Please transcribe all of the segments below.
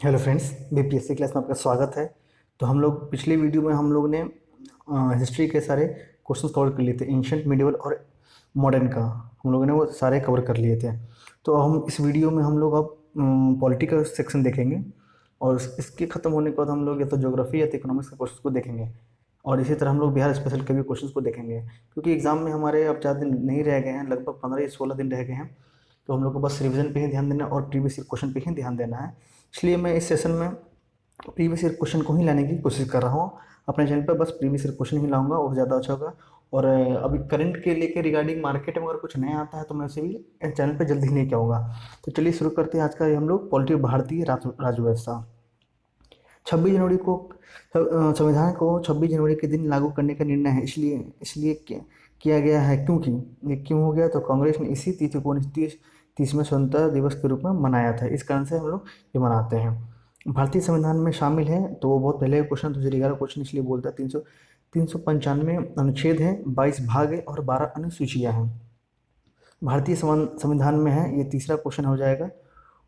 Hello friends, BPSC class में आपका स्वागत है। तो हम लोग पिछली वीडियो में हम लोग ने हिस्ट्री के सारे क्वेश्चंस कवर कर लिए थे। एंशंट, मिडिवल और मॉडर्न का हम लोगों ने वो सारे कवर कर लिए थे। तो हम इस वीडियो में हम लोग अब पॉलिटिकल सेक्शन देखेंगे और इसके ख़त्म होने के बाद हम लोग या तो ज्योग्राफी या तो इकोनॉमिक्स के क्वेश्चन को देखेंगे। और इसी तरह हम लोग बिहार स्पेशल के भी क्वेश्चन को देखेंगे, क्योंकि एग्ज़ाम में हमारे अब ज़्यादा दिन नहीं रह गए हैं, लगभग 15 या 16 दिन रह गए हैं। तो हम लोग को बस रिवीजन पे ही ध्यान देना और प्रीवियस ईयर क्वेश्चन पे ही ध्यान देना है। इसलिए मैं इस सेशन में प्रीवियस ईयर क्वेश्चन को ही लाने की कोशिश कर रहा हूँ। अपने चैनल पर बस प्रीवियस ईयर क्वेश्चन ही लाऊंगा, वो ज़्यादा अच्छा होगा। और अभी करंट के लेके रिगार्डिंग मार्केट में अगर कुछ नया आता है तो मैं उसे भी चैनल पर जल्दी ही लेके आऊँगा। तो चलिए शुरू करते हैं आज का हम लोग पॉलिटिकल भारतीय राज्य व्यवस्था। 26 जनवरी को संविधान को 26 जनवरी के दिन लागू करने का निर्णय है, इसलिए इसलिए किया गया है। क्योंकि ये क्यों हो गया, तो कांग्रेस ने इसी तिथि को 30वें स्वतंत्रता दिवस के रूप में मनाया था। इस कारण से हम लोग ये मनाते हैं। भारतीय संविधान में शामिल है, तो वो बहुत पहले का क्वेश्चन 2011 क्वेश्चन इसलिए बोलता है। 395 अनुच्छेद है, 22 भाग है और 12 अनुसूचियाँ हैं। भारतीय संविधान में है, ये तीसरा क्वेश्चन हो जाएगा।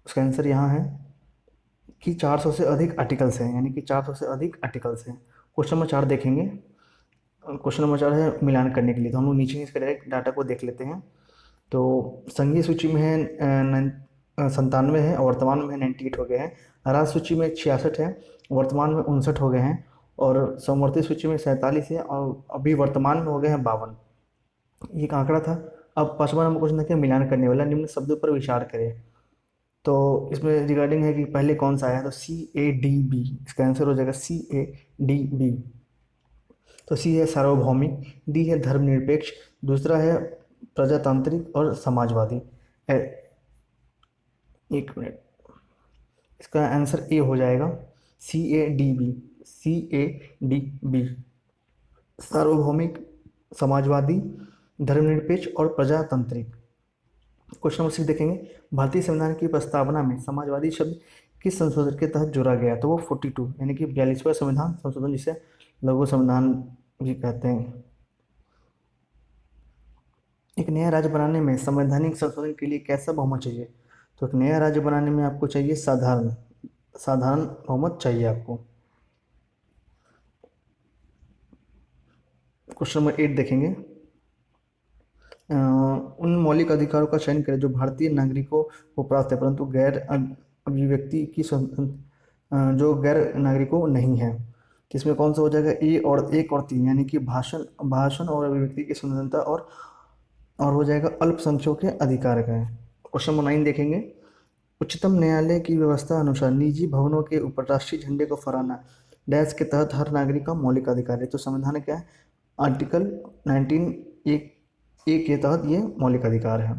उसका आंसर यहाँ है कि 400 से अधिक आर्टिकल्स हैं, यानी कि 400 से अधिक आर्टिकल्स हैं। क्वेश्चन नंबर 4 देखेंगे। क्वेश्चन नंबर 4 है मिलान करने के लिए, तो हम लोग नीचे इसके डायरेक्ट डाटा को देख लेते हैं। तो संघीय सूची में है 97 है और वर्तमान में 98 हो गए हैं। राज्य सूची में 66 है, वर्तमान में 59 हो गए हैं। और समवर्ती सूची में 47 है और अभी वर्तमान में हो गए हैं 52। ये एक आंकड़ा था। अब 5वां नंबर क्वेश्चन देखिए, मिलान करने वाला निम्न शब्दों पर विचार करें। तो इसमें रिगार्डिंग है कि पहले कौन सा आया, तो CADB, इसका आंसर हो जाएगा CADB। तो सी है सार्वभौमिक, डी है धर्मनिरपेक्ष, दूसरा है प्रजातांत्रिक और समाजवादी। एक मिनट, इसका आंसर ए हो जाएगा CADB। CADB सार्वभौमिक, समाजवादी, धर्मनिरपेक्ष और प्रजातांत्रिक। क्वेश्चन नंबर 6 देखेंगे। भारतीय संविधान की प्रस्तावना में समाजवादी शब्द किस संशोधन के तहत जोड़ा गया, तो वो 42 यानी कि 42वां संविधान संशोधन, जिसे लघु संविधान भी कहते हैं। एक नया राज्य बनाने में संवैधानिक संशोधन के लिए कैसा बहुमत चाहिए, तो एक नया राज्य बनाने में आपको चाहिए साधारण साधारण बहुमत चाहिए आपको। क्वेश्चन नंबर 8 देखेंगे। उन मौलिक अधिकारों का चयन करें जो भारतीय नागरिकों को प्राप्त है परंतु अभिव्यक्ति की जो गैर नागरिकों नहीं है। इसमें कौन सा हो जाएगा, ए और 1 और 3, यानी कि भाषण और अभिव्यक्ति की स्वतंत्रता और हो जाएगा अल्पसंख्यकों के अधिकार का है। क्वेश्चन नंबर 9 देखेंगे। उच्चतम न्यायालय की व्यवस्था अनुसार निजी भवनों के ऊपर राष्ट्रीय झंडे को फहराना डैश के तहत हर नागरिक का मौलिक अधिकार है। तो संविधान क्या है, आर्टिकल 19 ए के तहत ये मौलिक अधिकार है।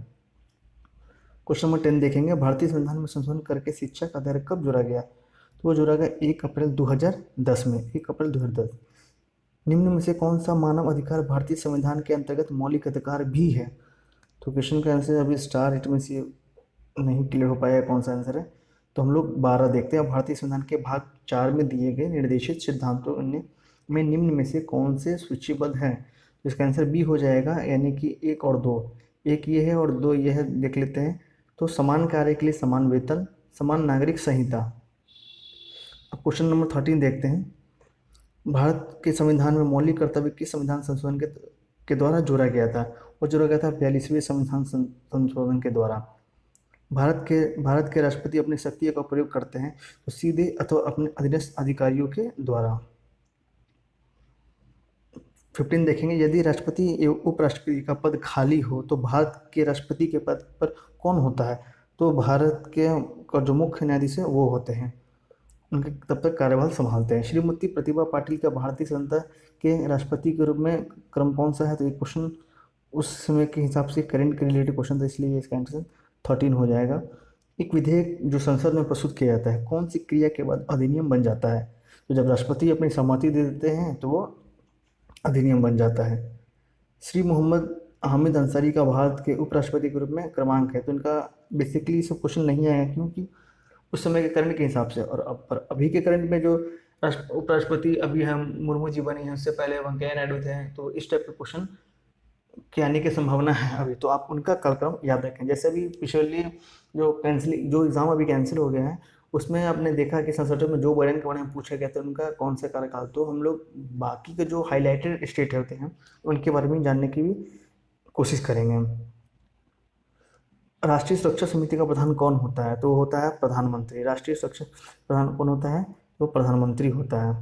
क्वेश्चन नंबर 10 देखेंगे। भारतीय संविधान में संशोधन करके शिक्षा का दायरा कब जोड़ा गया, तो वो जोड़ा गया 1 अप्रैल 2010 में, 1 अप्रैल 2010। निम्न में से कौन सा मानव अधिकार भारतीय संविधान के अंतर्गत मौलिक अधिकार भी है, तो क्वेश्चन का आंसर अभी स्टार हिट में से नहीं क्लियर हो पाया कौन सा आंसर है। तो हम लोग 12 देखते हैं। भारतीय संविधान के भाग 4 में दिए गए निर्देशित सिद्धांतों में निम्न में से कौन से सूचीबद्ध हैं, तो इसका आंसर बी हो जाएगा, यानी कि 1 और 2। एक ये है और 2 ये है, देख लेते हैं। तो समान कार्य के लिए समान वेतन, समान नागरिक संहिता। अब क्वेश्चन नंबर 13 देखते हैं। भारत के संविधान में मौलिक कर्तव्य किस संविधान संशोधन के द्वारा जोड़ा गया था, वो जोड़ा गया था 42वें संविधान संशोधन के द्वारा। भारत के राष्ट्रपति अपनी शक्तियों का प्रयोग करते हैं तो सीधे अथवा अपने अधीनस्थ अधिकारियों के द्वारा। 15 देखेंगे। यदि राष्ट्रपति एवं उपराष्ट्रपति का पद खाली हो तो भारत के राष्ट्रपति के पद पर कौन होता है, तो भारत के का जो मुख्य न्यायाधीश है वो होते हैं, उनके तब तक कार्यभार संभालते हैं। श्रीमती प्रतिभा पाटिल का भारतीय स्वतंत्रता के राष्ट्रपति के रूप में क्रम कौन सा है, तो एक क्वेश्चन उस समय के हिसाब से करंट के रिलेटेड क्वेश्चन था, इसलिए इसका आंसर 13 हो जाएगा। एक विधेयक जो संसद में प्रस्तुत किया जाता है कौन सी क्रिया के बाद अधिनियम बन जाता है, तो जब राष्ट्रपति अपनी सहमति दे देते हैं तो वो अधिनियम बन जाता है। श्री मोहम्मद हामिद अंसारी का भारत के उपराष्ट्रपति के रूप में क्रमांक है, तो इनका बेसिकली सब क्वेश्चन नहीं आया क्योंकि उस समय के करंट के हिसाब से। और अब पर अभी के करंट में जो उपराष्ट्रपति अभी हम मुर्मू जी बने हैं, उससे पहले वेंकैया नायडू थे, तो इस टाइप के क्वेश्चन के आने की संभावना है अभी। तो आप उनका कालक्रम याद रखें। जैसे अभी पिछले जो एग्ज़ाम अभी कैंसिल हो गया है उसमें आपने देखा कि संसदों में जो बाइडेन के बारे में पूछा गया था उनका कौन सा कार्यकाल, तो हम लोग बाकी के जो हाईलाइटेड स्टेट होते हैं उनके बारे में जानने की भी कोशिश करेंगे। राष्ट्रीय सुरक्षा समिति का प्रधान कौन होता है, तो वो होता है प्रधानमंत्री। राष्ट्रीय सुरक्षा प्रधान कौन होता है, तो प्रधानमंत्री होता है।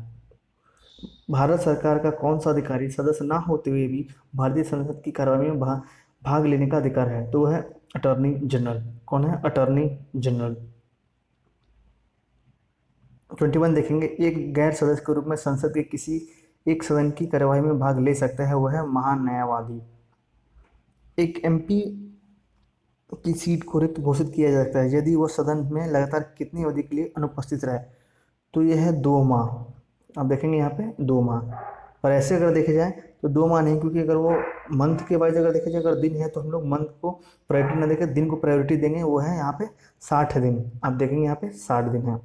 भारत सरकार का कौन सा अधिकारी सदस्य ना होते हुए भी भारतीय संसद की कार्यवाही में भाग लेने का अधिकार है, तो वह है अटॉर्नी जनरल। कौन है, अटॉर्नी जनरल। 21 देखेंगे, एक गैर सदस्य के रूप में संसद के किसी एक सदन की कार्यवाही में भाग ले सकता है, वह है महान्यायवादी। एक एमपी की सीट को रिक्त घोषित किया जाता है यदि वह सदन में लगातार कितनी अवधि के लिए अनुपस्थित रहे, तो यह है 2 माह। आप देखेंगे यहाँ पे 2 माह, पर ऐसे अगर देखे जाए तो 2 माह नहीं, क्योंकि अगर वो मंथ के वाइज अगर देखे जाए, अगर दिन है तो हम लोग मंथ को प्रायोरिटी ना देकर दिन को प्रायोरिटी देंगे, वो है यहाँ पे 60 दिन। आप देखेंगे यहाँ पे 60 दिन है।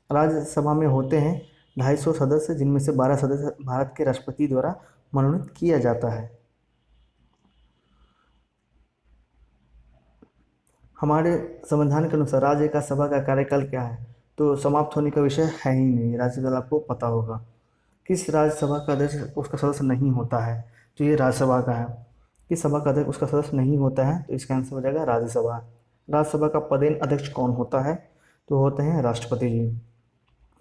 राज्यसभा में होते हैं 250 सदस्य, जिनमें से 12 सदस्य भारत के राष्ट्रपति द्वारा मनोनीत किया जाता है। हमारे संविधान के अनुसार राज्यसभा का कार्यकाल क्या है, तो समाप्त होने का विषय है ही नहीं, राज्यसभा आपको पता होगा। किस राज्यसभा का अध्यक्ष उसका सदस्य नहीं होता है, तो ये राज्यसभा का है। किस सभा का अध्यक्ष उसका सदस्य नहीं होता है, तो इसका आंसर हो जाएगा राज्यसभा। राज्यसभा का पदेन अध्यक्ष कौन होता है, तो होते हैं राष्ट्रपति जी।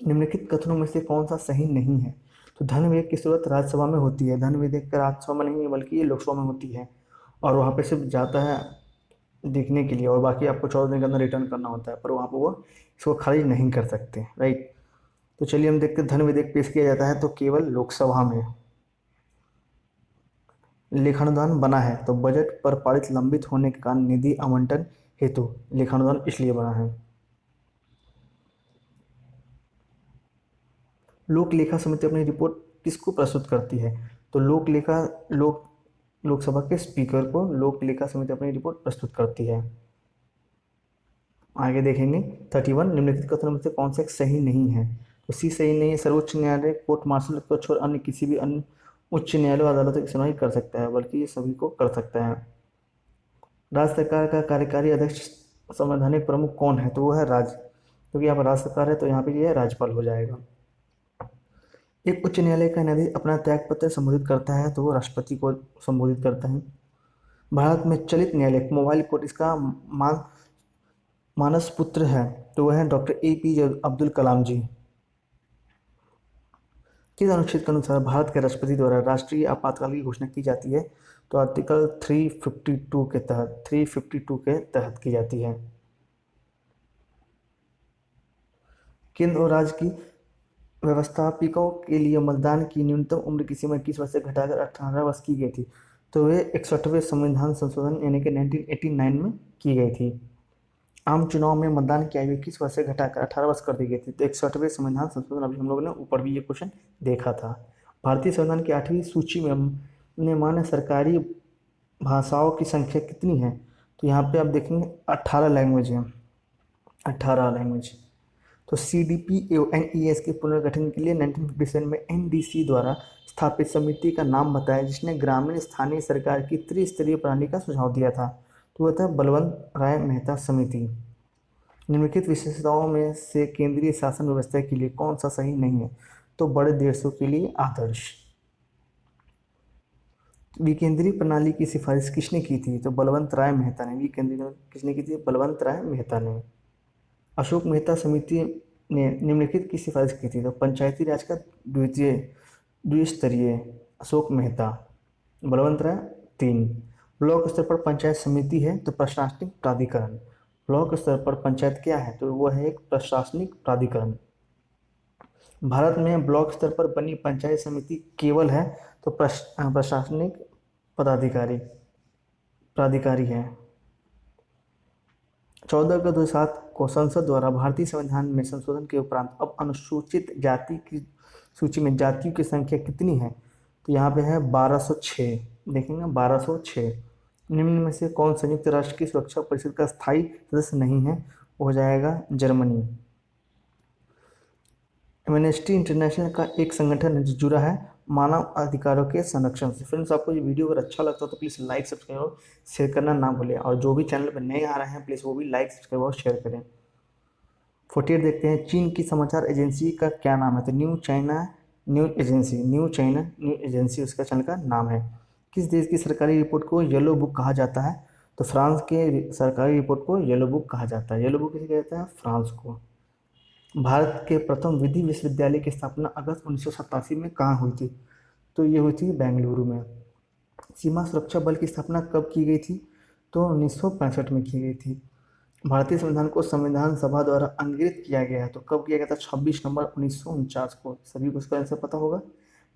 निम्नलिखित कथनों में से कौन सा सही नहीं है, तो धन विधेयक की जरूरत राज्यसभा में होती है। धन विधेयक का राज्यसभा में नहीं है, बल्कि ये लोकसभा में होती है, और वहाँ पे सिर्फ जाता है देखने के लिए, और बाकी आपको 14 दिन के अंदर रिटर्न करना होता है, पर वहाँ पर वो इसको खारिज नहीं कर सकते, राइट। तो चलिए हम देखते हैं, धन विधेयक पेश किया जाता है तो केवल लोकसभा में। लेखानुदान बना है, तो बजट पर पारित लंबित होने के कारण निधि आवंटन हेतु लेखानुदान इसलिए बना है। लोक लेखा समिति अपनी रिपोर्ट किसको प्रस्तुत करती है, तो लोकसभा के स्पीकर को लोक लेखा समिति अपनी रिपोर्ट प्रस्तुत करती है। आगे देखेंगे 31, निम्नलिखित कथनों में से कौन सा एक सही नहीं है, तो सी सही नहीं है। सर्वोच्च न्यायालय कोर्ट मार्शल को छोड़ अन्य किसी भी अन्य उच्च न्यायालय अदालतों की सुनवाई कर सकता है, बल्कि ये सभी को कर सकता है। राज्य सरकार का कार्यकारी अध्यक्ष संवैधानिक प्रमुख कौन है, तो वो है क्योंकि यहाँ पर राज्य सरकार है तो यहाँ पे ये राज्यपाल हो जाएगा। एक उच्च न्यायालय का न्यायाधीश अपना त्यागपत्र संबोधित करता है, तो वो राष्ट्रपति को संबोधित करता है। भारत में चलित न्यायालय मोबाइल कोर्ट इसका मानस पुत्र है, तो वह है डॉक्टर APJ अब्दुल कलाम जी। किस अनुच्छेद के अनुसार भारत के राष्ट्रपति द्वारा राष्ट्रीय आपातकाल की घोषणा की जाती है, तो आर्टिकल 352 के तहत की जाती है। केंद्र और राज्य की व्यवस्थापकों के लिए मतदान की न्यूनतम उम्र की सीमा 21 वर्ष से घटाकर 18 वर्ष की गई थी, तो वे 61वें संविधान संशोधन यानी कि 1989 में की गई थी। आम चुनाव में मतदान की आयु 21 वर्ष से घटाकर 18 वर्ष कर दी गई थी, तो 61वें संविधान संशोधन, अभी हम लोगों ने ऊपर भी ये क्वेश्चन देखा था। भारतीय संविधान की 8वीं सूची में मान्य सरकारी भाषाओं की संख्या कितनी है, तो यहाँ पे आप देखेंगे 18 लैंग्वेज हैं, 18 लैंग्वेज। तो CDP एवं NES के पुनर्गठन के लिए 1957 में NDC द्वारा स्थापित समिति का नाम बताया जिसने ग्रामीण स्थानीय सरकार की त्रिस्तरीय प्रणाली का सुझाव दिया था, तो वह था बलवंत राय मेहता समिति। निम्नलिखित विशेषताओं में से केंद्रीय शासन व्यवस्था के लिए कौन सा सही नहीं है, तो बड़े देशों के लिए आदर्श। विकेंद्रीय प्रणाली की सिफारिश किसने की थी, तो बलवंत राय मेहता ने। विकेंद्रीय किसने की थी, बलवंत राय मेहता ने। अशोक मेहता समिति ने निम्नलिखित की सिफारिश की थी, तो पंचायती राज का द्विस्तरीय अशोक मेहता। बलवंत राय 3। ब्लॉक स्तर पर पंचायत समिति है, तो प्रशासनिक प्राधिकरण। ब्लॉक स्तर पर पंचायत क्या है, तो वह है एक प्रशासनिक प्राधिकरण। भारत में ब्लॉक स्तर पर बनी पंचायत समिति केवल है, तो प्रशासनिक प्राधिकारी है। 14 अगस्त 2007 को संसद द्वारा भारतीय संविधान में संशोधन के उपरांत अब अनुसूचित जाति की सूची में जातियों की संख्या कितनी है, तो यहाँ पे है 1206। देखेंगे 1206। निम्न में से कौन संयुक्त राष्ट्र की सुरक्षा परिषद का स्थायी सदस्य नहीं है, वो हो जाएगा जर्मनी। एमनेस्टी इंटरनेशनल का एक संगठन है जो जुड़ा है मानव अधिकारों के संरक्षण से। फ्रेंड्स, आपको ये वीडियो अगर अच्छा लगता हो तो प्लीज़ लाइक सब्सक्राइब और शेयर करना ना भूलें, और जो भी चैनल पर नए आ रहे हैं प्लीज़ वो भी लाइक सब्सक्राइब और शेयर करें। 48 देखते हैं, चीन की समाचार एजेंसी का क्या नाम है? तो न्यू चाइना न्यू एजेंसी उसका चैनल का नाम है। किस देश की सरकारी रिपोर्ट को येलो बुक कहा जाता है? तो फ्रांस के सरकारी रिपोर्ट को येलो बुक कहा जाता है। येलो बुक किसे कहते हैं? फ्रांस को। भारत के प्रथम विधि विश्वविद्यालय की स्थापना अगस्त 1987 में कहाँ हुई थी? तो ये हुई थी बेंगलुरु में। सीमा सुरक्षा बल की स्थापना कब की गई थी? तो 1965 में की गई थी। भारतीय संविधान को संविधान सभा द्वारा अंगीकृत किया गया है तो कब किया गया था? 26 नवंबर 1949 को। सभी को इसका आंसर पता होगा।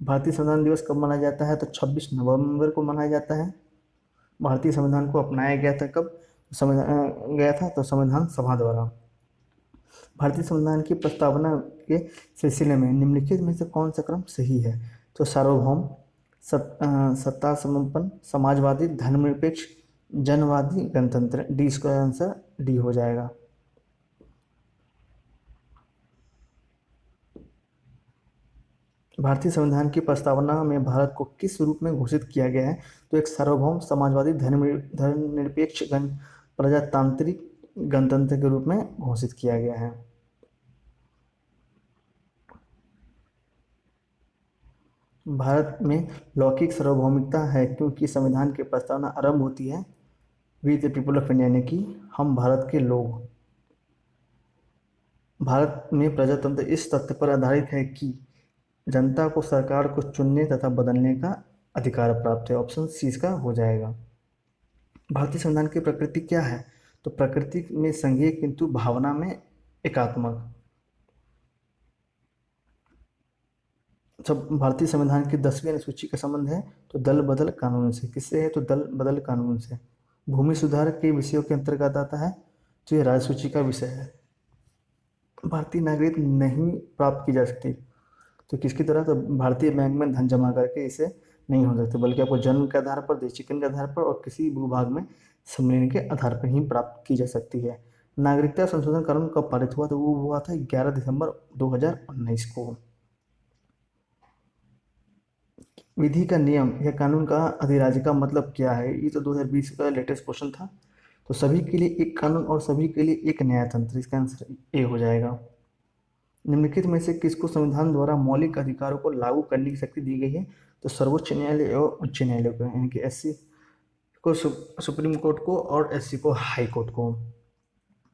भारतीय संविधान दिवस कब मनाया जाता है? तो 26 नवंबर को मनाया जाता है। भारतीय संविधान को अपनाया गया था कब? संविधान गया था तो संविधान सभा द्वारा। भारतीय संविधान की प्रस्तावना के सिलसिले में निम्नलिखित में से कौन सा क्रम सही है? तो सार्वभौम, सत्ता समपन्न, समाजवादी, धर्मनिरपेक्ष, जनवादी, गणतंत्र। डी, इसका आंसर डी हो जाएगा। भारतीय संविधान की प्रस्तावना में भारत को किस रूप में घोषित किया गया है? तो एक सार्वभौम, समाजवादी, धर्मनिरपेक्ष, प्रजातांत्रिक, गणतंत्र के रूप में घोषित किया गया है। भारत में लौकिक सार्वभौमिकता है क्योंकि संविधान की प्रस्तावना आरंभ होती है we the people of India, यानी कि हम भारत के लोग। भारत में प्रजातंत्र इस तथ्य पर आधारित है कि जनता को सरकार को चुनने तथा बदलने का अधिकार प्राप्त है। ऑप्शन सी इसका हो जाएगा। भारतीय संविधान की प्रकृति क्या है? तो प्रकृति में संघीय किंतु भावना में एकात्मक। जब भारतीय संविधान की 10वीं अनुसूची का संबंध है तो दल बदल कानून से। किससे है? तो दल बदल कानून से। भूमि सुधार के विषयों के अंतर्गत आता है तो ये राज्य सूची का विषय है। भारतीय नागरिक नहीं प्राप्त की जा सकती तो किसकी तरह? तो भारतीय बैंक में धन जमा करके इसे नहीं हो सकते, बल्कि आपको जन्म के आधार पर, देशीकरण के आधार पर और किसी भूभाग में सम्मिलन के आधार पर ही प्राप्त की जा सकती है। नागरिकता संशोधन कानून कब पारित हुआ? तो वो हुआ था 11 दिसंबर 2019 को। विधि का नियम या कानून का अधिराज्य का मतलब क्या है? ये तो 2020 का लेटेस्ट क्वेश्चन था। तो सभी के लिए एक कानून और सभी के लिए एक न्यायतंत्र। इसका आंसर ए हो जाएगा। निम्नलिखित में से किसको संविधान द्वारा मौलिक अधिकारों को लागू करने की शक्ति दी गई है? तो सर्वोच्च न्यायालय और उच्च न्यायालय को, यानी कि एससी को सुप्रीम कोर्ट को और एससी को हाई कोर्ट को।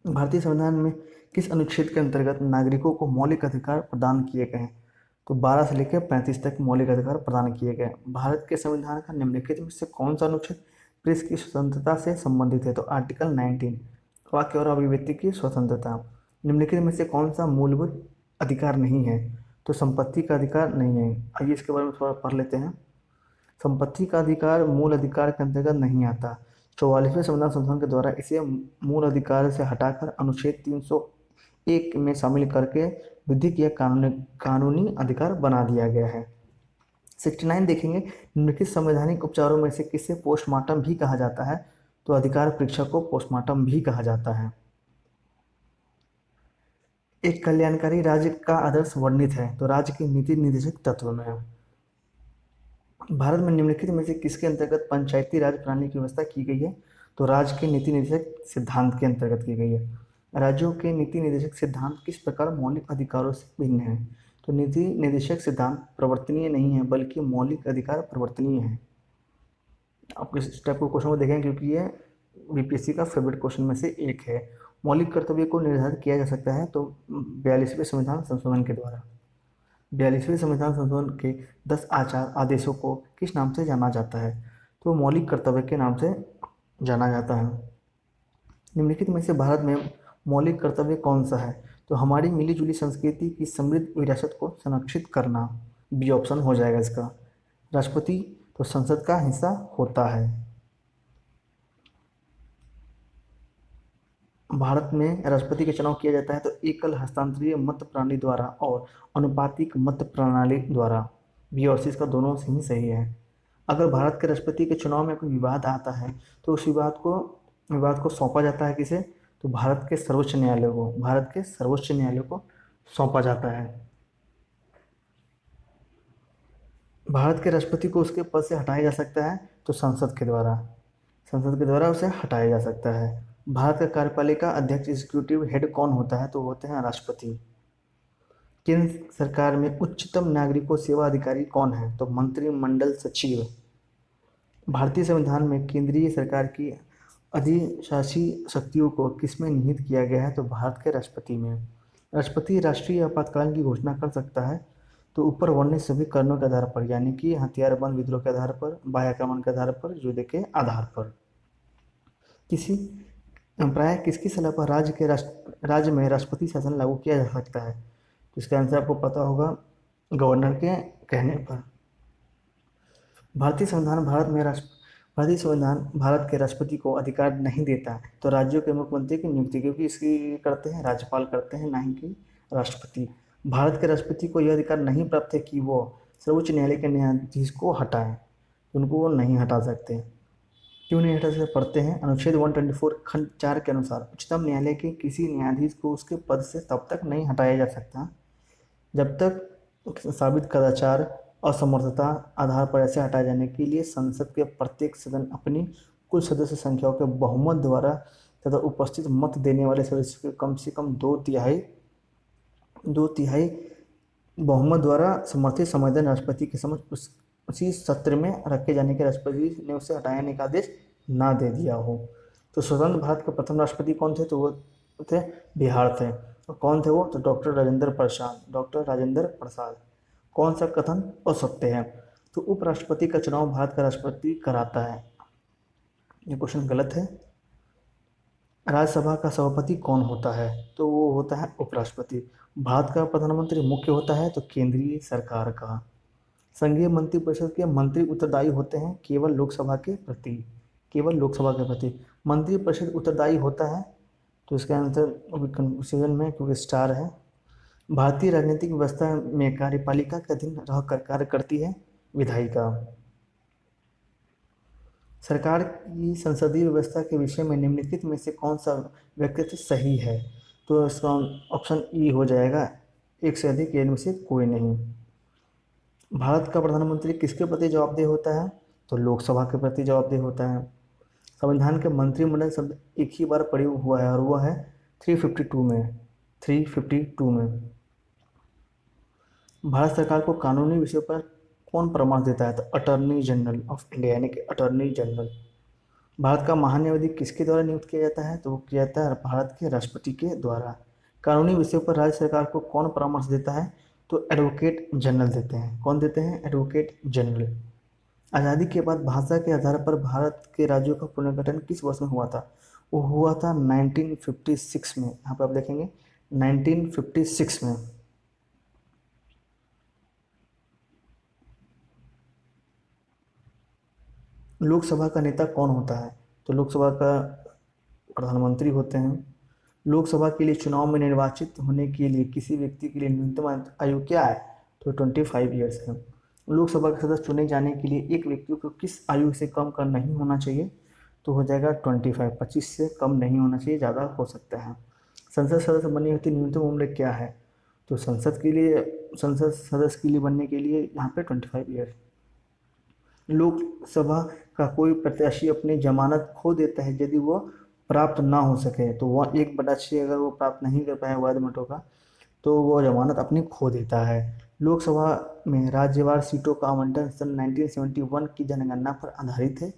भारतीय संविधान में किस अनुच्छेद के अंतर्गत नागरिकों को मौलिक अधिकार प्रदान किए गए हैं? तो 12 से लेकर 35 तक मौलिक अधिकार प्रदान किए गए। भारत के संविधान का निम्नलिखित में से कौन सा अनुच्छेद प्रेस की स्वतंत्रता से संबंधित है? तो आर्टिकल 19, वाक्य और अभिव्यक्ति की स्वतंत्रता। निम्नलिखित में से कौन सा मूलभूत अधिकार नहीं है? तो संपत्ति का अधिकार नहीं है। आइए इसके बारे में थोड़ा पढ़ लेते हैं। संपत्ति का अधिकार मूल अधिकार के अंतर्गत नहीं आता। 44वें संविधान संशोधन के द्वारा इसे मूल अधिकार से हटाकर अनुच्छेद 301 में शामिल करके विधिक या कानूनी अधिकार बना दिया गया है। 69 देखेंगे, निम्नलिखित संवैधानिक उपचारों में से किसे पोस्टमार्टम भी कहा जाता है? तो अधिकार परीक्षा को पोस्टमार्टम भी कहा जाता है। एक कल्याणकारी राज्य का आदर्श वर्णित है तो राज्य के नीति निर्देशक तत्व में है। भारत में निम्नलिखित में से किसके अंतर्गत पंचायती राज प्रणाली की व्यवस्था की गई है? तो राज्य के नीति निर्देशक सिद्धांत के अंतर्गत की गई है। राज्यों के नीति निर्देशक सिद्धांत किस प्रकार मौलिक अधिकारों से भिन्न है? तो नीति निर्देशक सिद्धांत प्रवर्तनीय नहीं है बल्कि मौलिक अधिकार प्रवर्तनीय है। आप इस टाइप के क्वेश्चन को देखें क्योंकि ये बीपीएससी का फेवरेट क्वेश्चन में से एक है। मौलिक कर्तव्य को निर्धारित किया जा सकता है तो 42वें संविधान संशोधन के द्वारा। 42वें संविधान संशोधन के 10 आदेशों को किस नाम से जाना जाता है? तो मौलिक कर्तव्य के नाम से जाना जाता है। निम्नलिखित में से भारत में मौलिक कर्तव्य कौन सा है? तो हमारी मिलीजुली संस्कृति की समृद्ध विरासत को संरक्षित करना। बी ऑप्शन हो जाएगा इसका। राष्ट्रपति तो संसद का हिस्सा होता है। भारत में राष्ट्रपति का चुनाव किया जाता है तो एकल हस्तांतरीय मत प्रणाली द्वारा और अनुपातिक मत प्रणाली द्वारा। बी और सी इसका दोनों से ही सही है। अगर भारत के राष्ट्रपति के चुनाव में कोई विवाद आता है तो उस विवाद को सौंपा जाता है किसे? तो भारत के सर्वोच्च न्यायालय को। भारत के सर्वोच्च न्यायालय को सौंपा जाता है। भारत के राष्ट्रपति को उसके पद से हटाया जा सकता है तो संसद के द्वारा। संसद के द्वारा उसे हटाया जा सकता है। भारत का कार्यपालिका अध्यक्ष एग्जीक्यूटिव हेड कौन होता है? तो वो होते हैं राष्ट्रपति। केंद्र सरकार में उच्चतम नागरिकों सेवा अधिकारी कौन है? तो मंत्रिमंडल सचिव। भारतीय संविधान में केंद्रीय सरकार की अधिशासी शक्तियों को किसमें निहित किया गया है? तो भारत के राष्ट्रपति में। राष्ट्रपति राष्ट्रीय आपातकाल की घोषणा कर सकता है तो ऊपर वर्णित सभी कारणों के आधार पर, यानी कि हथियारबंद विद्रोह के आधार पर, बाह्य आक्रमण के आधार पर, युद्ध के आधार पर। किसी प्राय किसकी सलाह पर राज्य में राष्ट्रपति शासन लागू किया जा सकता है? तो इसका आंसर आपको पता होगा, गवर्नर के कहने पर। भारतीय संविधान भारत के राष्ट्रपति को अधिकार नहीं देता है तो राज्यों के मुख्यमंत्री की नियुक्ति क्योंकि इसकी करते हैं राज्यपाल करते हैं, ना ही कि राष्ट्रपति। भारत के राष्ट्रपति को यह अधिकार नहीं प्राप्त है कि वो सर्वोच्च न्यायालय के न्यायाधीश को हटाएं, उनको वो नहीं हटा सकते। क्यों नहीं हटा सकते? पढ़ते हैं, अनुच्छेद 124 खंड 4 के अनुसार उच्चतम न्यायालय के किसी न्यायाधीश को उसके पद से तब तक नहीं हटाया जा सकता जब तक साबित कदाचार असमर्थता आधार पर ऐसे हटाए जाने के लिए संसद के प्रत्येक सदन अपनी कुल सदस्य संख्याओं के बहुमत द्वारा तथा उपस्थित मत देने वाले सदस्यों के कम से कम दो तिहाई बहुमत द्वारा समर्थित संविधान राष्ट्रपति के समक्ष उसी सत्र में रखे जाने के राष्ट्रपति ने उसे हटाने का आदेश ना दे दिया हो। तो स्वतंत्र भारत के प्रथम राष्ट्रपति कौन थे? तो वो थे बिहार थे। तो कौन थे वो? तो डॉक्टर राजेंद्र प्रसाद। कौन सा कथन असत्य है? तो उपराष्ट्रपति का चुनाव भारत का राष्ट्रपति कराता है। ये क्वेश्चन गलत है। राज्यसभा का सभापति कौन होता है? तो वो होता है उपराष्ट्रपति। भारत का प्रधानमंत्री मुख्य होता है तो केंद्रीय सरकार का। संघीय मंत्रिपरिषद के मंत्री उत्तरदायी होते हैं केवल लोकसभा के प्रति। मंत्रिपरिषद उत्तरदायी होता है तो इसका आंसर कंफ्यूजन में क्योंकि स्टार है। भारतीय राजनीतिक व्यवस्था में कार्यपालिका के अधीन रहकर कार्य करती है विधायिका। सरकार की संसदीय व्यवस्था के विषय में निम्नलिखित में से कौन सा व्यक्तित्व सही है? तो इसका ऑप्शन ई हो जाएगा, एक से अधिक, इनमें से कोई नहीं। भारत का प्रधानमंत्री किसके प्रति जवाबदेह होता है? तो लोकसभा के प्रति जवाबदेह होता है। संविधान के मंत्रिमंडल शब्द एक ही बार प्रयोग हुआ है और वह है 352 में। भारत सरकार को कानूनी विषयों पर कौन परामर्श देता है? तो अटॉर्नी जनरल ऑफ इंडिया, यानी कि अटॉर्नी जनरल। भारत का महान्यायाधीश किसके द्वारा नियुक्त किया जाता है? तो वो किया जाता है भारत के राष्ट्रपति के द्वारा। कानूनी विषयों पर राज्य सरकार को कौन परामर्श देता है? तो एडवोकेट जनरल देते हैं। कौन देते हैं? Advocate general. आज़ादी के बाद भाषा के आधार पर भारत के राज्यों का पुनर्गठन किस वर्ष में हुआ था? वो हुआ था 1956 में। यहाँ पर आप देखेंगे 1956 में। लोकसभा का नेता कौन होता है? तो लोकसभा का प्रधानमंत्री होते हैं। लोकसभा के लिए चुनाव में निर्वाचित होने के लिए किसी व्यक्ति के लिए न्यूनतम आयु क्या है? तो 25 ईयर्स है। लोकसभा के सदस्य चुने जाने के लिए एक व्यक्ति को किस आयु से कम कर नहीं होना चाहिए? तो हो जाएगा 25 से कम नहीं होना चाहिए, ज़्यादा हो सकता है। संसद सदस्य बनने हेतु न्यूनतम उम्र क्या है? तो संसद सदस्य के लिए बनने के लिए यहाँ पे 25 ईयर। लोकसभा का कोई प्रत्याशी अपनी जमानत खो देता है यदि वो प्राप्त ना हो सके, तो वह 1/6 अगर वो प्राप्त नहीं कर पाए वाद मतों का तो वो जमानत अपनी खो देता है। लोकसभा में राज्यवार सीटों का आवंटन सन 1971 की जनगणना पर आधारित है।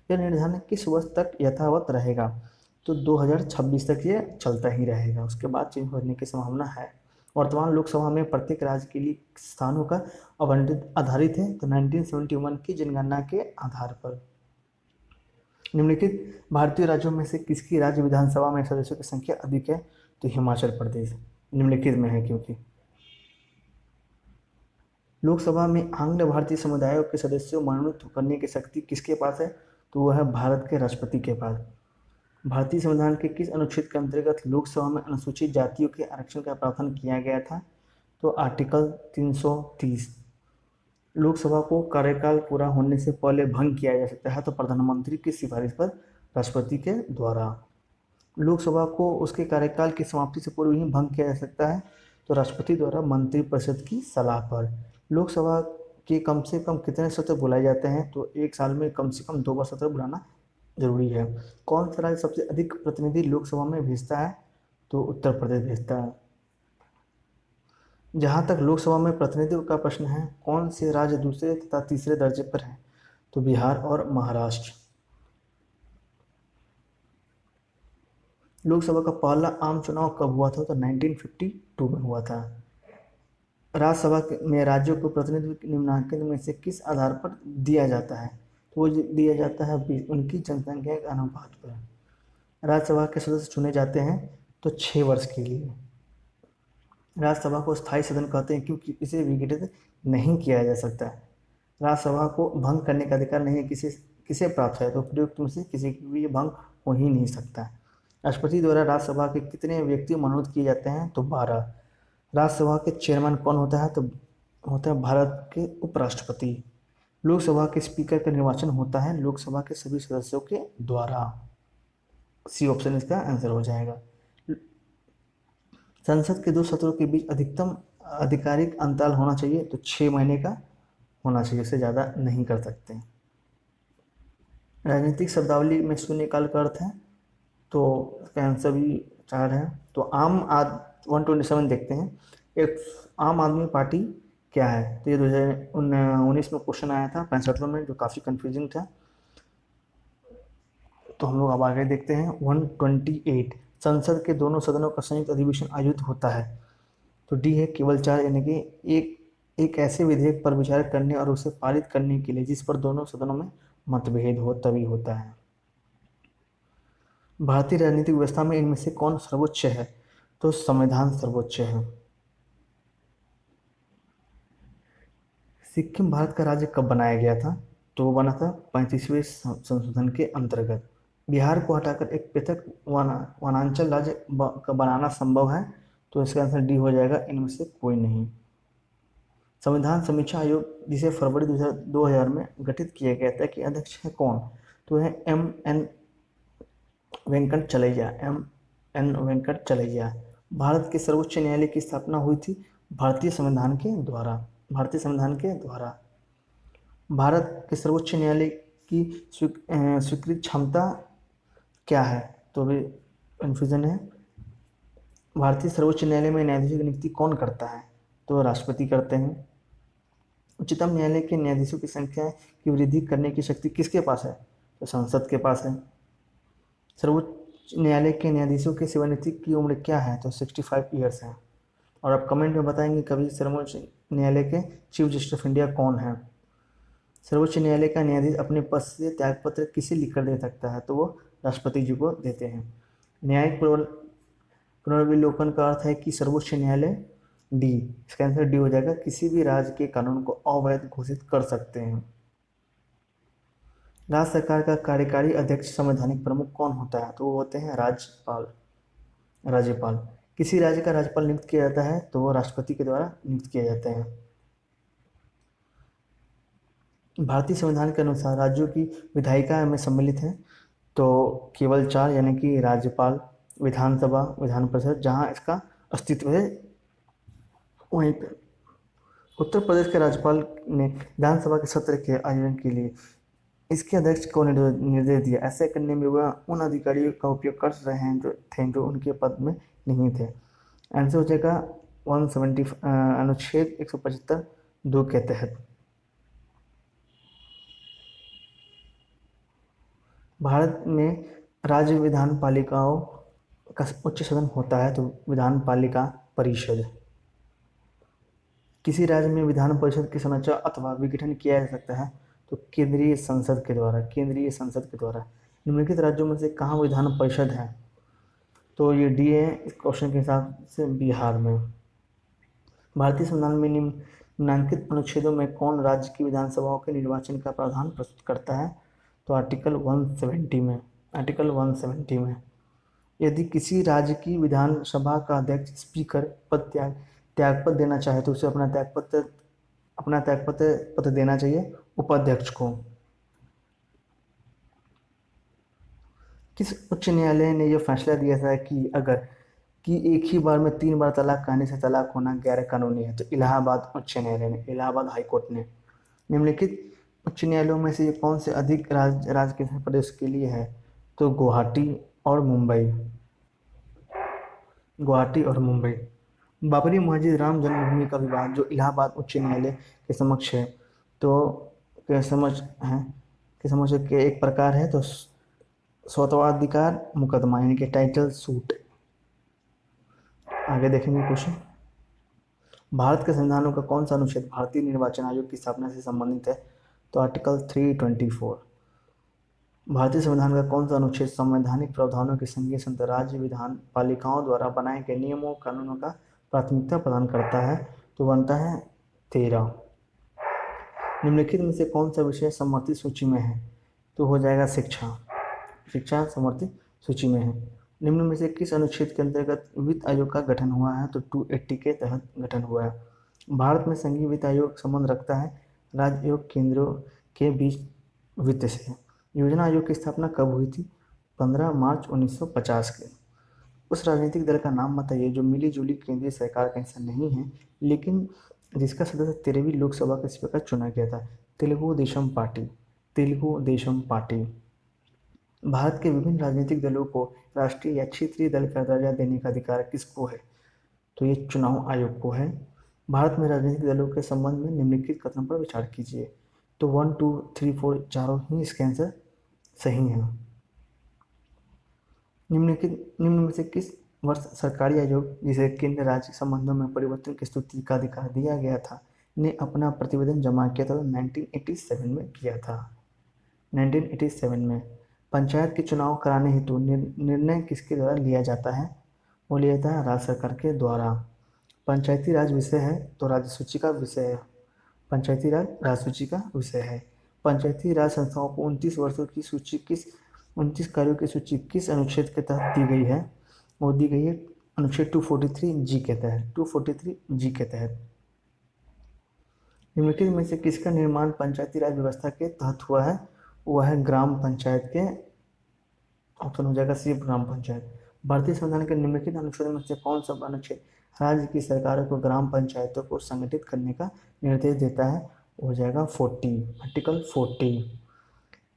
यह निर्धारण किस वर्ष तक यथावत रहेगा? तो 2026 तक ये चलता ही रहेगा, उसके बाद चेंज होने की संभावना है। वर्तमान लोकसभा में प्रत्येक राज्य के लिए स्थानों का आवंटित आधारित है तो 1971 की जनगणना के आधार पर। निम्नलिखित भारतीय राज्यों में से किसकी राज्य विधानसभा में सदस्यों की संख्या अधिक है? तो हिमाचल प्रदेश निम्नलिखित में है, क्योंकि लोकसभा में आंग्ल भारतीय समुदायों के सदस्यों मनोनीत करने की शक्ति किसके पास है? तो वह है भारत के राष्ट्रपति के पास। भारतीय संविधान के किस अनुच्छेद के अंतर्गत लोकसभा में अनुसूचित जातियों के आरक्षण का प्रावधान किया गया था? तो आर्टिकल 330। लोकसभा को कार्यकाल पूरा होने से पहले भंग किया जा सकता है तो प्रधानमंत्री की सिफारिश पर राष्ट्रपति के द्वारा। लोकसभा को उसके कार्यकाल की समाप्ति से पूर्व ही भंग किया जा सकता है तो राष्ट्रपति द्वारा मंत्रिपरिषद की सलाह पर। लोकसभा के कम से कम कितने सत्र बुलाए जाते हैं? तो एक साल में कम से कम 2 बार सत्र बुलाना जरूरी है। कौन सा राज्य सबसे अधिक प्रतिनिधि लोकसभा में भेजता है? तो उत्तर प्रदेश भेजता है। जहाँ तक लोकसभा में प्रतिनिधित्व का प्रश्न है, कौन से राज्य दूसरे तथा तीसरे दर्जे पर हैं? तो बिहार और महाराष्ट्र। लोकसभा का पहला आम चुनाव कब हुआ था? तो 1952 में हुआ था। राज्यसभा में राज्यों को प्रतिनिधित्व निम्नलिखित में से किस आधार पर दिया जाता है? तो वो दिया जाता है उनकी जनसंख्या के अनुपात पर। राज्यसभा के सदस्य चुने जाते हैं तो 6 वर्ष के लिए। राज्यसभा को स्थायी सदन कहते हैं क्योंकि इसे विघटित नहीं किया जा सकता। राज्यसभा को भंग करने का अधिकार नहीं है किसे प्राप्त है? तो प्रयुक्त में से किसी की भी भंग हो ही नहीं सकता। राष्ट्रपति द्वारा राज्यसभा के कितने व्यक्ति मनोनीत किए जाते हैं? तो 12। राज्यसभा के चेयरमैन कौन होता है? तो होता है भारत के उपराष्ट्रपति। लोकसभा के स्पीकर का निर्वाचन होता है लोकसभा के सभी सदस्यों के द्वारा। सी ऑप्शन इसका आंसर हो जाएगा। संसद के 2 सत्रों के बीच अधिकतम आधिकारिक अंतराल होना चाहिए, तो 6 महीने का होना चाहिए, उससे ज़्यादा नहीं कर सकते। राजनीतिक शब्दावली में शून्यकाल का अर्थ है, तो इसका आंसर भी 4 है। तो 127 देखते हैं। एक आम आदमी पार्टी क्या है? तो ये 2019 में क्वेश्चन आया था 65 में, जो काफ़ी कंफ्यूजिंग था। तो हम लोग अब आगे देखते हैं। 128 संसद के दोनों सदनों का संयुक्त अधिवेशन आयोजित होता है। तो डी है केवल 4, यानी कि एक ऐसे विधेयक पर विचार करने और उसे पारित करने के लिए जिस पर दोनों सदनों में मतभेद हो तभी होता है। भारतीय राजनीतिक व्यवस्था में इनमें से कौन सर्वोच्च है? तो संविधान सर्वोच्च है। सिक्किम भारत का राज्य कब बनाया गया था? तो वो बना था 35वें संशोधन के अंतर्गत। बिहार को हटाकर एक पृथक वनांचल राज्य का बनाना संभव है? तो इसका आंसर डी हो जाएगा, इनमें से कोई नहीं। संविधान समीक्षा आयोग जिसे फरवरी 2000 में गठित किया गया था कि अध्यक्ष है कौन? तो है M.N. वेंकट चलैया। भारत के सर्वोच्च न्यायालय की स्थापना हुई थी भारतीय संविधान के द्वारा। भारत के सर्वोच्च न्यायालय की स्वीकृत क्षमता क्या है? तो अभी कन्फ्यूजन है। भारतीय सर्वोच्च न्यायालय में न्यायाधीशों की नियुक्ति कौन करता है? तो राष्ट्रपति करते हैं। उच्चतम न्यायालय के न्यायाधीशों की संख्या की वृद्धि करने की शक्ति किसके पास है? तो संसद के पास है। सर्वोच्च न्यायालय के न्यायाधीशों की सेवानिवृत्ति की उम्र क्या है? तो 65 ईयर्स है। और आप कमेंट में बताएंगे कभी सर्वोच्च न्यायालय के चीफ जस्टिस ऑफ इंडिया कौन है? सर्वोच्च न्यायालय का न्यायाधीश अपने पद से त्यागपत्र किसे लिखकर दे सकता है? तो वो राष्ट्रपति जी को देते हैं। न्यायिक पुनर्विलोकन का अर्थ है कि सर्वोच्च न्यायालय डी, इसका आंसर डी हो जाएगा, किसी भी राज्य के कानून को अवैध घोषित कर सकते हैं। राज्य सरकार का कार्यकारी अध्यक्ष संवैधानिक प्रमुख कौन होता है? तो वो होते हैं राज्यपाल। किसी राज्य का राज्यपाल नियुक्त किया जाता है तो वो राष्ट्रपति के द्वारा नियुक्त किए जाते हैं। भारतीय संविधान के अनुसार राज्यों की विधायिका में सम्मिलित हैं तो केवल 4, यानी कि राज्यपाल, विधानसभा, विधान परिषद, जहाँ इसका अस्तित्व है वहीं पर। उत्तर प्रदेश के राज्यपाल ने विधानसभा के सत्र के आयोजन के लिए इसके अध्यक्ष को निर्देश दिया। ऐसा करने में वह उन अधिकारियों का उपयोग कर रहे हैं जो उनके पद में नहीं थे। आंसर हो जाएगा 170 अनुच्छेद 175(2) के तहत। भारत में राज्य विधान पालिकाओं का उच्च सदन होता है तो विधान पालिका परिषद। किसी राज्य में विधान परिषद की संरचना अथवा विघटन किया जा सकता है तो केंद्रीय संसद के द्वारा। निम्नलिखित राज्यों में से कहाँ विधान परिषद है? तो ये डी है इस क्वेश्चन के हिसाब से, बिहार में। भारतीय संविधान में निम्नांकित अनुच्छेदों में कौन राज्य की विधानसभाओं के निर्वाचन का प्रावधान प्रस्तुत करता है? तो आर्टिकल 170 में यदि किसी राज्य की विधानसभा का अध्यक्ष स्पीकर पद त्यागपत्र देना चाहे तो उसे अपना त्यागपत्र देना चाहिए उपाध्यक्ष को। किस उच्च न्यायालय ने यह फैसला दिया था कि एक ही बार में 3 बार तलाक कहने से तलाक होना गैर कानूनी है? तो इलाहाबाद उच्च न्यायालय ने, इलाहाबाद हाई कोर्ट ने। निम्नलिखित उच्च न्यायालयों में से ये कौन से अधिक राज्य केंद्र प्रदेश के लिए है? तो गुवाहाटी और मुंबई। गुवाहाटी और मुंबई। बाबरी मस्जिद राम जन्मभूमि का विवाद जो इलाहाबाद उच्च न्यायालय के समक्ष है, तो के समझ है के समझ के एक प्रकार है, तो स्वतःधिकार मुकदमा यानी कि टाइटल सूट। आगे देखेंगे क्वेश्चन। भारत के संविधानों का कौन सा अनुच्छेद भारतीय निर्वाचन आयोग की स्थापना से संबंधित है? तो आर्टिकल 324। भारतीय संविधान का कौन सा अनुच्छेद संवैधानिक प्रावधानों के संघीय संस्था राज्य विधान पालिकाओं द्वारा बनाए गए नियमों कानूनों का प्राथमिकता प्रदान करता है? तो बनता है 13। निम्नलिखित में से कौन सा विषय समर्थित सूची में है? तो हो जाएगा शिक्षा। शिक्षा समर्थित सूची में है। निम्न में से किस अनुच्छेद के अंतर्गत वित्त आयोग का गठन हुआ है? तो 280 के तहत गठन हुआ है। भारत में संघीय वित्त आयोग संबंध रखता है राज्य एवं केंद्रों के बीच वित्त से। योजना आयोग की स्थापना कब हुई थी? 15 मार्च 1950 के। उस राजनीतिक दल का नाम बताइए जो मिली जुली केंद्रीय सरकार का हिस्सा नहीं है, लेकिन जिसका सदस्य 13वीं लोकसभा के स्पीकर चुना गया था। तेलुगु देशम पार्टी। तेलुगु देशम पार्टी। भारत के विभिन्न राजनीतिक दलों को राष्ट्रीय या क्षेत्रीय दल का दर्जा देने का अधिकार किसको है? तो ये चुनाव आयोग को है। भारत में राजनीतिक दलों के संबंध में निम्नलिखित कथनों पर विचार कीजिए। तो 1, 2, 3, 4 चारों ही इसके आंसर सही हैं। निम्न में से किस वर्ष सरकारी आयोग जिसे केंद्र राज्य संबंधों में परिवर्तन की स्तुति का अधिकार दिया गया था ने अपना प्रतिवेदन जमा किया था? तो 1987 में किया था। 1987 में। पंचायत के चुनाव कराने हेतु निर्णय किसके द्वारा लिया जाता है? वो लिया जाता है राज्य सरकार के द्वारा। पंचायती राज विषय है तो राज्य सूची का विषय है। पंचायती राज राज्य सूची का विषय है। पंचायती राज संस्थाओं को 29 वर्षों की सूची 29 कार्यों की सूची किस अनुच्छेद के तहत दी गई है? वो दी गई है अनुच्छेद 243 जी के तहत। 243 जी के तहत। निम्नलिखित में से किसका निर्माण पंचायती राज व्यवस्था के तहत हुआ है? वह है ग्राम पंचायत के। ऑप्शन हो जाएगा सी ग्राम पंचायत। भारतीय संविधान के निम्नलिखित अनुच्छेद में से कौन सा अनुच्छेद राज्य की सरकारों को ग्राम पंचायतों को संगठित करने का निर्देश देता है? हो जाएगा 40, आर्टिकल 40।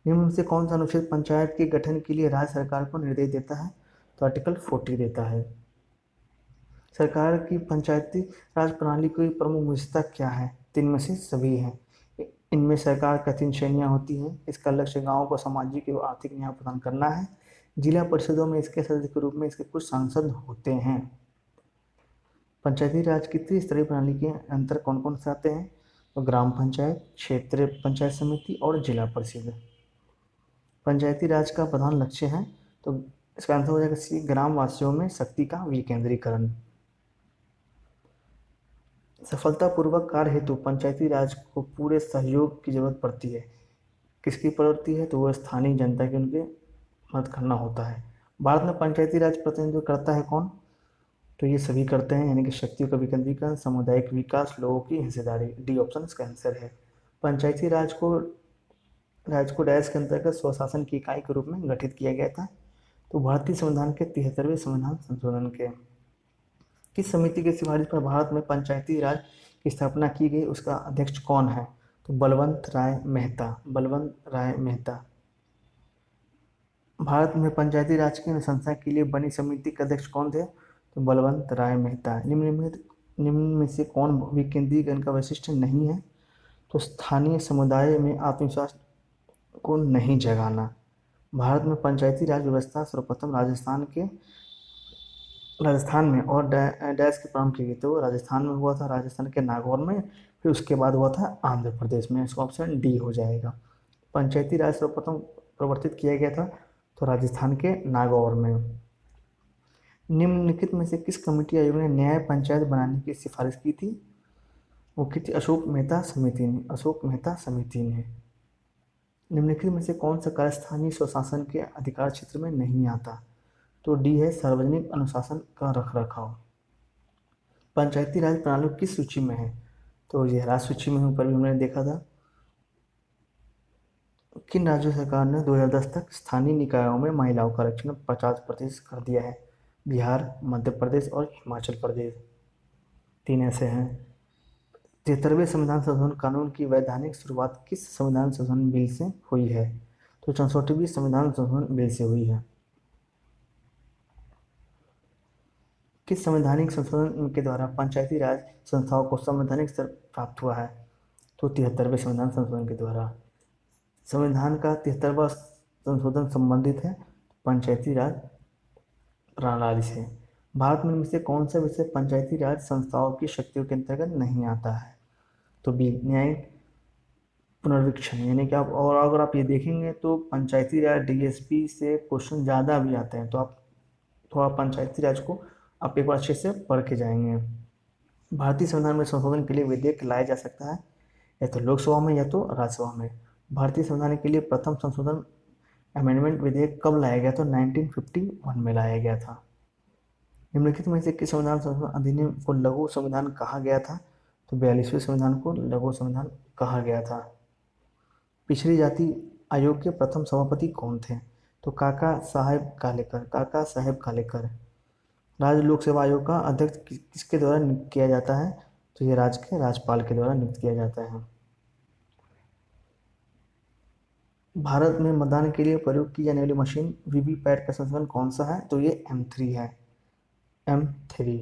निम्न में से कौन सा अनुच्छेद पंचायत के गठन के लिए राज्य सरकार को निर्देश देता है? तो आर्टिकल 40 देता है। सरकार की पंचायती राज प्रणाली की प्रमुख विशेषता क्या है? तीन में से सभी हैं। इनमें सरकार का 3 श्रेणियां होती हैं। इसका लक्ष्य गाँव को सामाजिक एवं आर्थिक न्याय प्रदान करना है। जिला परिषदों में इसके सदस्य के रूप में इसके कुछ सांसद होते हैं। पंचायती राज की त्रिस्तरीय प्रणाली के अंतर कौन कौन से आते हैं? तो ग्राम पंचायत, क्षेत्रीय पंचायत समिति और जिला परिषद। पंचायती राज का प्रधान लक्ष्य है, तो इसका आंसर हो जाएगा सी ग्राम वासियों में शक्ति का विकेंद्रीकरण। सफलतापूर्वक कार्य हेतु पंचायती राज को पूरे सहयोग की जरूरत पड़ती है। किसकी पड़ती है? तो वो स्थानीय जनता की उनके मदद करना होता है। भारत में पंचायती राज प्रतिनिधित्व करता है कौन? तो ये सभी करते हैं, यानी कि शक्तियों का विकेंद्रीकरण, सामुदायिक विकास, लोगों की हिस्सेदारी। डी ऑप्शन इसका आंसर है। पंचायती राज को डैश के अंतर्गत स्वशासन की इकाई के रूप में गठित किया गया था। तो भारतीय संविधान के 73वें संविधान संशोधन के किस समिति की सिफारिश पर भारत में पंचायती राज की स्थापना की गई? उसका अध्यक्ष कौन है? तो बलवंत राय मेहता। बलवंत राय मेहता। भारत में पंचायती राज की अनुशंसा के लिए बनी समिति के अध्यक्ष कौन थे? तो बलवंत राय मेहता। निम्न में से कौन विकेंद्रीकरण का वैशिष्ट्य नहीं है? तो स्थानीय समुदाय में आत्मविश्वास को नहीं जगाना। भारत में पंचायती राज व्यवस्था सर्वप्रथम राजस्थान में और डैश के प्रारंभ की गई। तो राजस्थान में हुआ था, राजस्थान के नागौर में। फिर उसके बाद हुआ था आंध्र प्रदेश में। इसका ऑप्शन डी हो जाएगा। पंचायती राज सर्वप्रथम प्रवर्तित किया गया था तो राजस्थान के नागौर में। निम्नलिखित में से किस कमेटी आयोग ने न्याय पंचायत बनाने की सिफारिश की थी? वो की थी अशोक मेहता समिति ने। अशोक मेहता समिति ने। निम्नलिखित में से कौन सा कार्य स्थानीय स्वशासन के अधिकार क्षेत्र में नहीं आता? तो डी है सार्वजनिक अनुशासन का रखरखाव। पंचायती राज प्रणाली किस सूची में है? तो ये राज्य सूची में ऊपर भी हमने देखा था। किन राज्य सरकार ने 2010 तक स्थानीय निकायों में महिलाओं का आरक्षण 50% कर दिया है? बिहार, मध्य प्रदेश और हिमाचल प्रदेश। 3 ऐसे हैं। 73वें संविधान संशोधन कानून की वैधानिक शुरुआत किस संविधान संशोधन बिल से हुई है? तो 64वीं संविधान संशोधन बिल से हुई है। किस संवैधानिक संशोधन के द्वारा पंचायती राज संस्थाओं को संवैधानिक स्तर प्राप्त हुआ है? तो 73वें संविधान संशोधन के द्वारा। संविधान का 73वां संशोधन संबंधित है पंचायती राज प्रणाली से। भारत में इनमें से कौन सा विषय पंचायती राज संस्थाओं की शक्तियों के अंतर्गत नहीं आता है? तो बी, न्यायिक पुनर्वीक्षण। यानी कि आप, और अगर आप ये देखेंगे तो पंचायती राज डीएसपी से क्वेश्चन ज़्यादा भी आते हैं, तो आप थोड़ा पंचायती राज को आप एक बार अच्छे से पढ़ के जाएंगे। भारतीय संविधान में संशोधन के लिए विधेयक लाया जा सकता है या तो लोकसभा में या तो राज्यसभा में। भारतीय संविधान के लिए प्रथम संशोधन अमेंडमेंट विधेयक कब लाया गया? तो 1951 में लाया गया था। निम्नलिखित में से किस संविधान संशोधन अधिनियम को लघु संविधान कहा गया था? तो 42वें संविधान को लघु संविधान कहा गया था। पिछड़ी जाति आयोग के प्रथम सभापति कौन थे? तो काका साहेब कालेकर। राज्य लोक सेवा आयोग का अध्यक्ष किसके द्वारा नियुक्त किया जाता है? तो ये राज्य के राज्यपाल के द्वारा नियुक्त किया जाता है। भारत में मतदान के लिए प्रयोग की जाने वाली मशीन वीवीपैट का संस्करण कौन सा है? तो ये M3 है, M3।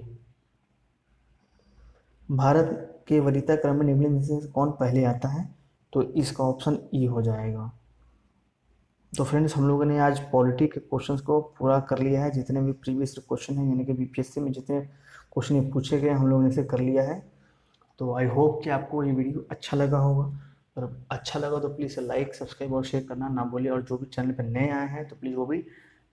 भारत के वरीयता क्रम में निम्नलिखित में से कौन पहले आता है? तो इसका ऑप्शन ई हो जाएगा। तो फ्रेंड्स, हम लोगों ने आज पॉलिटी के क्वेश्चंस को पूरा कर लिया है। जितने भी प्रीवियस क्वेश्चन हैं, यानी कि बीपीएससी में जितने क्वेश्चन पूछे गए हम लोगों ने इसे कर लिया है। तो आई होप कि आपको ये वीडियो अच्छा लगा होगा। और अच्छा लगा तो प्लीज़ लाइक, सब्सक्राइब और शेयर करना ना भूलिए। और जो भी चैनल पर नए आए हैं तो प्लीज़ वो भी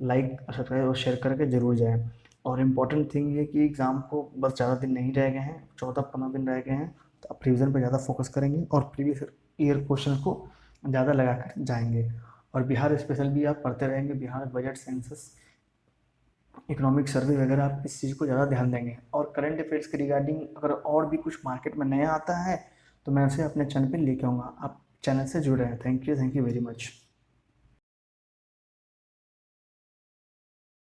लाइक, सब्सक्राइब और शेयर करके ज़रूर जाएँ। और इम्पॉर्टेंट थिंग ये कि एग्ज़ाम को बस ज़्यादा दिन नहीं रह गए हैं, 14-15 दिन रह गए हैं। तो आप रिविज़न पर ज़्यादा फोकस करेंगे और प्रीवियस ईयर क्वेश्चन को ज़्यादा लगा कर जाएंगे। और बिहार स्पेशल भी आप पढ़ते रहेंगे, Bihar budget, census, economic survey वगैरह, आप इस चीज़ को ज़्यादा ध्यान देंगे। और करंट अफेयर्स के रिगार्डिंग अगर और भी कुछ मार्केट में नया आता है तो मैं उसे अपने चैनल पे लेके आऊँगा। आप चैनल से जुड़े रहें। Thank you very much.